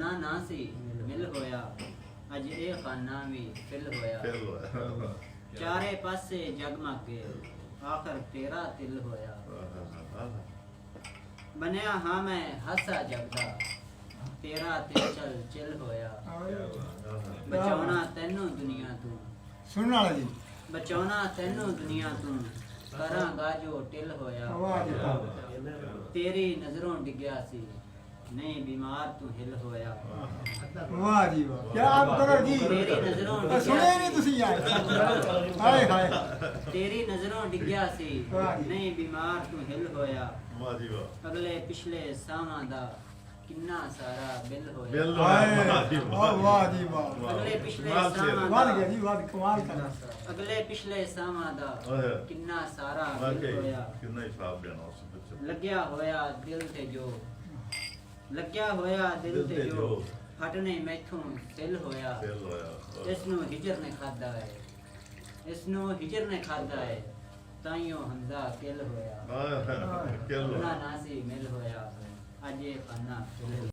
ਖਾਨਾ ਨਾ ਸੀ ਮਿਲ ਹੋਇਆ, ਅੱਜ ਇਹ ਖਾਨਾ ਵੀ ਫਿਲ ਹੋਇਆ। ਚਾਰੇ ਪਾਸੇ ਜਗਮਗ ਗਏ, ਆਖਰ ਤੇਰਾ ਦਿਲ ਹੋਇਆ। ਬਣਿਆ ਹਾਂ ਮੈਂ ਹਾਸਾ ਜਗਦਾ, ਤੇਰਾ ਤੇ ਚਲ ਚਿਲ ਹੋਇਆ। ਬਚਾਉਣਾ ਤੈਨੂੰ ਦੁਨੀਆ ਤੋਂ, ਸੁਣਨ ਵਾਲਾ ਜੀ। ਬਚਾਉਣਾ ਤੈਨੂੰ ਦੁਨੀਆ ਤੋਂ, ਕਰਾਂਗਾ ਜੋ ਟਿਲ ਹੋਇਆ। ਵਾਹ ਜੀ ਵਾਹ। ਤੇਰੀ ਨਜ਼ਰੋਂ ਡਿੱਗਿਆ ਸੀ, ਨਹੀਂ ਬਿਮਾਰ ਤੂੰ ਹਿਲ ਹੋਇਆ। ਵਾਹ ਜੀ ਵਾਹ, ਕੀ ਆਪ ਕਰੋ ਜੀ। ਤੇਰੀ ਨਜ਼ਰੋਂ ਇਹ ਸੁਣਿਆ ਨਹੀਂ ਤੁਸੀਂ ਯਾਰ। ਹਾਏ ਹਾਏ। ਤੇਰੀ ਨਜ਼ਰੋਂ ਡਿੱਗਿਆ ਸੀ, ਵਾਹ ਜੀ। ਨਹੀਂ ਬਿਮਾਰ ਤੂੰ ਹਿਲ ਹੋਇਆ। ਵਾਹ ਜੀ ਵਾਹ। ਅਗਲੇ ਪਿਛਲੇ ਸਾਵਾਂ ਦਾ ਕਿੰਨਾ ਸਾਰਾ ਬਿੱਲ ਹੋਇਆ। ਬਿੱਲ ਹਾਏ ਵਾਹ ਜੀ ਵਾਹ ਵਾਹ ਜੀ ਵਾਹ। ਅਗਲੇ ਪਿਛਲੇ ਕਮਾਲ ਸੀ। ਸਾਵਾਂ ਵੱਧ ਗਿਆ ਜੀ ਵੱਧ, ਕਮਾਲ ਕਰ। ਅਗਲੇ ਪਿਛਲੇ ਸਾਵਾਂ ਦਾ ਓਏ। ਕਿੰਨਾ ਸਾਰਾ ਵਾਕਈ ਬਿੱਲ ਹੋਇਆ। ਕਿੰਨਾ ਹਿਸਾਬ ਦੇਣਾ ਉਸ ਵਿੱਚ। ਲੱਗਿਆ ਹੋਇਆ ਦਿਲ ਤੇ ਜੋ, ਲੱਗਿਆ ਹੋਇਆ ਦਿਲ ਤੇ ਜੋ, ਫਟਨੇ ਮੈਥੋਂ ਦਿਲ ਹੋਇਆ। ਦਿਲ ਹੋਇਆ। ਇਸ ਨੂੰ ਹਿਜਰ ਨੇ ਖਾਦਾ ਹੈ, ਇਸ ਨੂੰ ਹਿਜਰ ਨੇ ਖਾਦਾ ਹੈ, ਤਾਈਓ ਹਮਜ਼ਾ ਕਿਲ ਹੋਇਆ। ਕਿਲ ਉਹਨਾਂ ਨਾਸੀ ਮਿਲ ਹੋਇਆ, ਅੱਜ ਇਹ ਖਾਨਾ ਫਿਲ